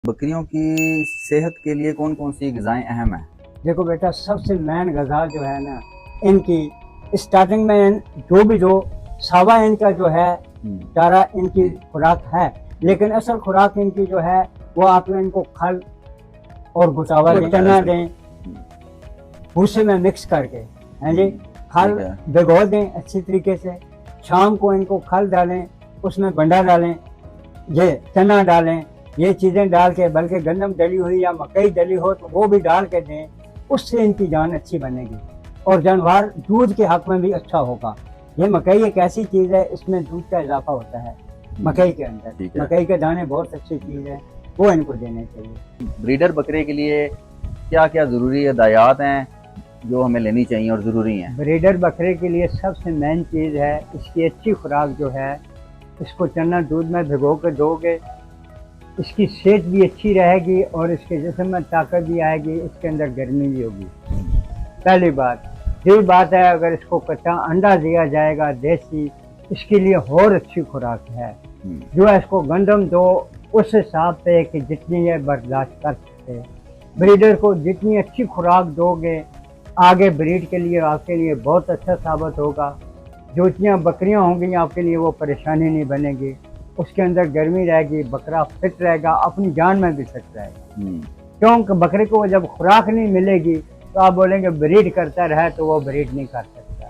बकरियों की सेहत के लिए कौन कौन सी ग़िज़ाएँ अहम हैं? देखो बेटा, सबसे मेन गज़ा जो है ना, इनकी स्टार्टिंग में जो सावा इनका जो है चारा इनकी खुराक है, लेकिन असल खुराक इनकी जो है वो आप इनको खल और गुसावा चना दें भूसे में मिक्स करके, हैं जी। खल भिगो दें अच्छी तरीके से, शाम को इनको खल डालें, उसमें बंडा डालें, ये चना डालें, ये चीज़ें डाल के, बल्कि गंदम डली हुई या मकई डली हो तो वो भी डाल के दें, उससे इनकी जान अच्छी बनेगी और जानवर दूध के हक में भी अच्छा होगा। ये मकई एक ऐसी चीज़ है, इसमें दूध का इजाफा होता है मकई के अंदर। मकई के दाने बहुत अच्छी चीज़ है, वो इनको देने चाहिए। ब्रीडर बकरे के लिए क्या क्या ज़रूरी हदायत हैं जो हमें लेनी चाहिए और ज़रूरी हैं? ब्रीडर बकरे के लिए सबसे मेन चीज़ है इसकी अच्छी खुराक जो है, इसको चना दूध में भिगो के दोगे, इसकी सेहत भी अच्छी रहेगी और इसके जिस्म में ताकत भी आएगी, इसके अंदर गर्मी भी होगी। पहली बात। दूसरी बात है, अगर इसको कच्चा अंडा दिया जाएगा देसी, इसके लिए और अच्छी खुराक है। जो है इसको गंदम दो उस हिसाब पे कि जितनी ये बर्दाश्त कर सकते। ब्रीडर को जितनी अच्छी खुराक दोगे, आगे ब्रीड के लिए आपके लिए बहुत अच्छा साबित होगा। जो इतनी बकरियां होंगी आपके लिए वो परेशानी नहीं बनेगी, उसके अंदर गर्मी रहेगी, बकरा फिट रहेगा, अपनी जान में भी फिट रहेगा। क्योंकि बकरे को जब खुराक नहीं मिलेगी तो आप बोलेंगे ब्रीड करता रहे, तो वो ब्रीड नहीं कर सकता,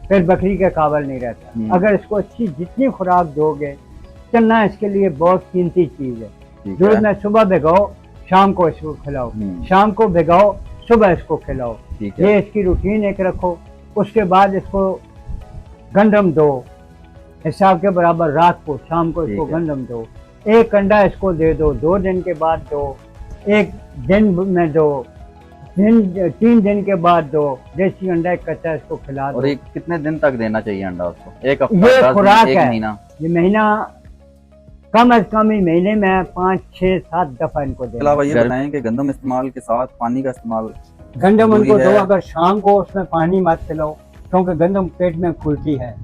फिर बकरी के काबिल नहीं रहता। अगर इसको अच्छी जितनी खुराक दोगे, चना इसके लिए बहुत कीमती चीज़ है। दूध में सुबह भिगाओ, शाम को इसको खिलाओ, शाम को भिगाओ, सुबह इसको खिलाओ, ये इसकी रूटीन एक रखो। उसके बाद इसको गंदम दो हिसाब के बराबर, रात को शाम को इसको गंदम दो। एक अंडा इसको दे दो, 2 दिन के बाद दो, एक दिन में दो, 3 दिन के बाद दो। देसी अंडा एक कच्चा इसको खिला दो। और ये कितने दिन तक देना चाहिए अंडा उसको? एक हफ्ता, ये खुराक एक है, महीना? ये महीना कम अज कम ही महीने में 5, 6, 7 दफा इनको देना। अलावा ये बताएं कि गंदम इस्तेमाल के साथ पानी का इस्तेमाल, गंदम उनको दो, अगर शाम को उसमें पानी मत पिलाओ, क्योंकि गंदम पेट में फूलती है।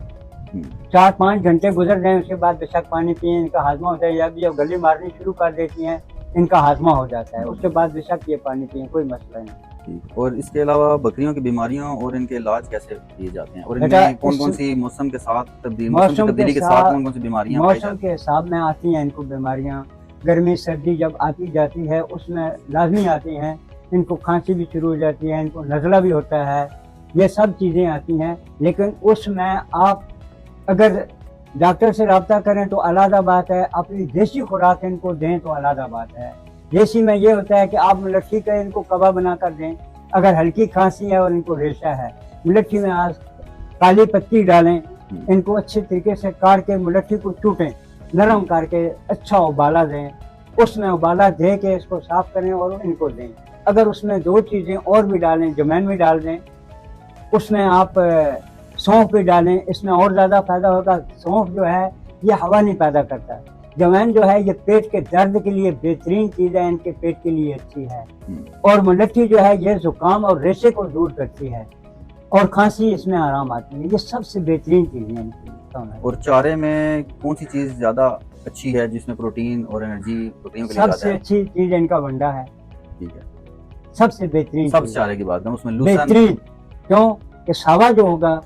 4-5 घंटे गुजर गए उसके बाद बेशक पानी पिए, इनका हाजमा हो जाए। जब गली मारनी शुरू कर देती हैं, इनका हाजमा हो जाता है, उसके बाद बेशक ये पानी पिए, कोई मसला नहीं। और इसके अलावा बकरियों की बीमारियां और इनके इलाज कैसे किए जाते हैं, और इनमें कौन कौन सी मौसम के साथ तब्दीली के साथ कौन कौन सी बीमारियां मौसम के हिसाब में आती हैं इनको बीमारियां? गर्मी सर्दी जब आती जाती है उसमें लाजमी आती हैं। इनको खांसी भी शुरू हो जाती है, इनको नज़ला भी होता है, ये सब चीज़ें आती हैं। लेकिन उसमें आप अगर डॉक्टर से रब्ता करें तो अलग बात है, अपनी देसी खुराक इनको दें तो अलग बात है। देसी में ये होता है कि आप मुलट्ठी का इनको कबा बना कर दें। अगर हल्की खांसी है और इनको रेशा है, मुलट्ठी में आज काली पत्ती डालें, इनको अच्छे तरीके से काट के मुलट्ठी को चूटें, नरम करके अच्छा उबाला दें, उसमें उबाला दे के इसको साफ करें और इनको दें। अगर उसमें 2 चीज़ें और भी डालें, जमैन भी डाल दें, उसमें आप सौंफ भी डालें, इसमें और ज़्यादा फायदा होगा। सौंफ जो है ये हवा नहीं पैदा करता, जमैन जो है ये पेट के दर्द के लिए बेहतरीन चीज़ है, इनके पेट के लिए अच्छी है। और मुलट्ठी जो है ये जुकाम और रेशे को दूर करती है और खांसी इसमें आराम आती है। ये सबसे बेहतरीन चीज़ है इनकी। और चारे में कौन सी चीज़ ज़्यादा अच्छी है जिसमें प्रोटीन और एनर्जी बकरियों के लिए? सबसे अच्छी चीज़ इनका वंडा है। ठीक है, सबसे बेहतरीन, सब चारे की बात करें उसमें बेहतरीन, क्यों कि सावा जो होगा,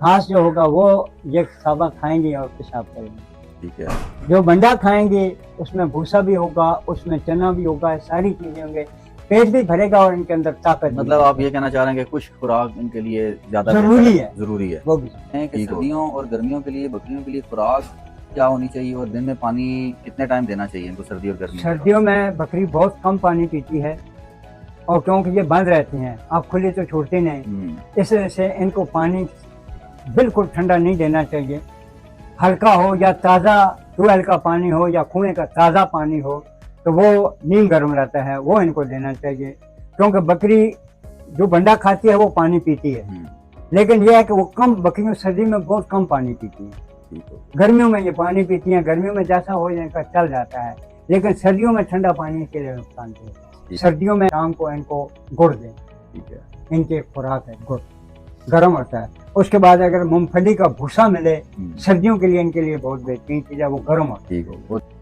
घास जो होगा, वो ये सावा खाएंगे और पेशाब करेंगे। ठीक है। जो बंडा खाएंगे उसमें भूसा भी होगा, उसमें चना भी होगा, सारी चीजें होंगे, पेट भी भरेगा और इनके अंदर ताकत। मतलब आप ये कहना चाह रहे हैं कि कुछ खुराक इनके लिए ज्यादा जरूरी है वो भी। सर्दियों और गर्मियों के लिए बकरियों के लिए खुराक क्या होनी चाहिए और दिन में पानी कितने टाइम देना चाहिए इनको सर्दी और गर्मी? सर्दियों में बकरी बहुत कम पानी पीती है, और क्योंकि ये बंद रहते हैं, आप खुले तो छोड़ते नहीं, इस वजह से इनको पानी बिल्कुल ठंडा नहीं देना चाहिए। हल्का हो या ताज़ा ट्यूबवेल का पानी हो या कुएं का ताज़ा पानी हो तो वो नीम गर्म रहता है, वो इनको देना चाहिए। क्योंकि बकरी जो बंडा खाती है वो पानी पीती है, लेकिन यह है कि वो कम, बकरियों सर्दी में बहुत कम पानी पीती हैं, गर्मियों में ये पानी पीती हैं। गर्मियों में जैसा हो इनका चल जाता है, लेकिन सर्दियों में ठंडा पानी के लिए नुकसान है। सर्दियों में शाम को इनको गुड़ दें, इनके खुराक है गुड़, गर्म होता है। उसके बाद अगर मूंगफली का भूसा मिले सर्दियों के लिए, इनके लिए बहुत बेहतरीन चीज़ है, वो गर्म होता है।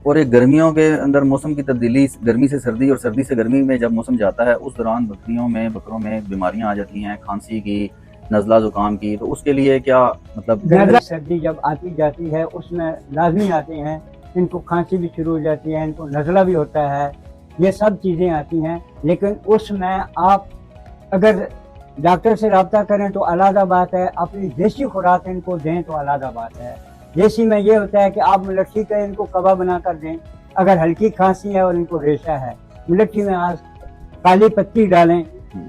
और एक गर्मियों के अंदर मौसम की तब्दीली, गर्मी से सर्दी और सर्दी से गर्मी में जब मौसम जाता है, उस दौरान बकरों में बीमारियां आ जाती हैं, खांसी की, नज़ला ज़ुकाम की। तो उसके लिए क्या मतलब गर्मी सर्दी जब आती जाती है उसमें लाजमी आती हैं, इनको खांसी भी शुरू हो जाती है, इनको नज़ला भी होता है, ये सब चीज़ें आती हैं। लेकिन उसमें आप अगर डॉक्टर से रब्ता करें तो अलग बात है, अपनी देसी खुराक इनको दें तो अलग बात है। देसी में ये होता है कि आप मुलट्ठी का इनको कबाब बना कर दें। अगर हल्की खांसी है और इनको रेशा है, मुलट्ठी में आज काली पत्ती डालें,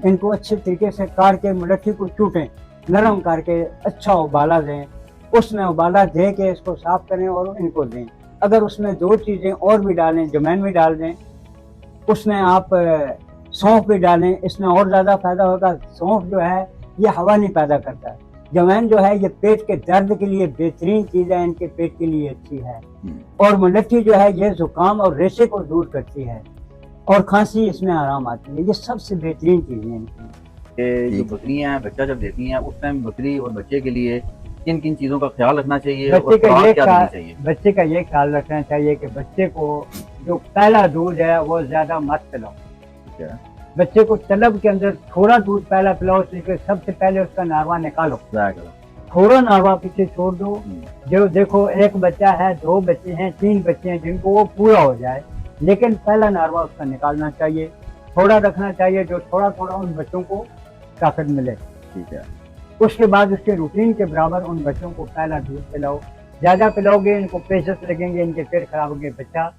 इनको अच्छे तरीके से काट के मुलट्ठी को चूटें, नरम करके अच्छा उबाला दें, उसमें उबाला दे के इसको साफ करें और इनको दें। अगर उसमें 2 चीज़ें और भी डालें, जमैन भी डाल दें, उसमें आप सौंफ भी डालें, इसमें और ज़्यादा फायदा होगा। सौंफ जो है ये हवा नहीं पैदा करता है, जमैन जो है ये पेट के दर्द के लिए बेहतरीन चीज़ है, इनके पेट के लिए अच्छी है। और मुलट्ठी जो है ये जुकाम और रेशे को दूर करती है और खांसी इसमें आराम आती है। ये सबसे बेहतरीन चीज़ें हैं इनकी। जो बकरियां बच्चा जब देती हैं उस टाइम बकरी और बच्चे के लिए किन किन चीज़ों का ख्याल रखना चाहिए और बच्चे खुराक क्या देनी चाहिए? बच्चे का ये ख्याल रखना चाहिए कि बच्चे को जो पहला दूध है वो ज़्यादा मत पिलाओ। ठीक है। बच्चे को तलब के अंदर थोड़ा दूध पहला पिलाओ, लेकिन सबसे पहले उसका नारवा निकालो, थोड़ा नारवा पीछे छोड़ दो। जो देखो एक बच्चा है, 2 बच्चे हैं, 3 बच्चे हैं जिनको वो पूरा हो जाए, लेकिन पहला नारवा उसका निकालना चाहिए, थोड़ा रखना चाहिए, जो थोड़ा थोड़ा उन बच्चों को ताकत मिले। ठीक है। उसके बाद उसके रूटीन के बराबर उन बच्चों को पहला दूध पिलाओ। ज़्यादा पिलाओगे इनको पेशेंस लगेंगे, इनके पेट खराब होंगे, बच्चा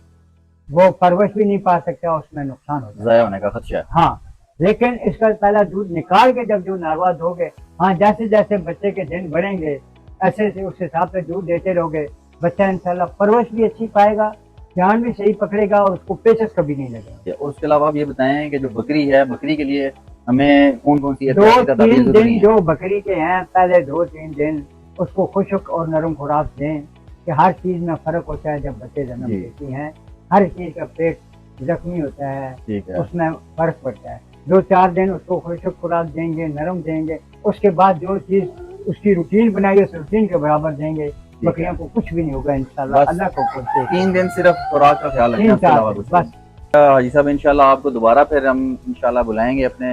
वो परवरिश भी नहीं पा सकता, उसमें नुकसान हो जाएगा, ज़ाया होने का खदशा है। हाँ। लेकिन इसका पहला दूध निकाल के जब जो नारवा दोगे, हाँ, जैसे जैसे बच्चे के दिन बढ़ेंगे ऐसे से उस हिसाब से दूध देते रहोगे, बच्चा इंशाल्लाह परवरिश भी अच्छी पाएगा, ध्यान भी सही पकड़ेगा और उसको पेशेंस कभी नहीं लगेगा। और उसके अलावा आप ये बताएं कि जो बकरी है, बकरी के लिए हमें कौन कौन सी 2-3 दिन जो बकरी के हैं, पहले 2-3 दिन उसको खुश्क और नरम खुराक दें कि हर चीज़ में फ़र्क होता है। जब बच्चे जन्म लेती हैं हर चीज़ का पेट जख्मी होता है, उसमें फ़र्क पड़ता है। 2-4 दिन उसको खुश्क खुराक देंगे, नरम देंगे, उसके बाद जो चीज़ उसकी रूटीन बनाई उस रूटीन के बराबर देंगे, बकरियों को कुछ भी नहीं होगा इंशाल्लाह। अल्लाह को 3 दिन सिर्फ खुराक का ख्याल रखना, उसके अलावा कुछ बस। हाजी साहब इंशाल्लाह आपको दोबारा फिर हम इंशाल्लाह बुलाएंगे अपने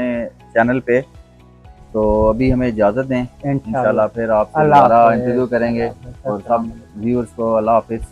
चैनल पे। तो अभी हमें इजाज़त दें, इंशाल्लाह फिर आपसे दोबारा इंटरव्यू करेंगे। और सब व्यूअर्स को अल्लाह हाफिज़।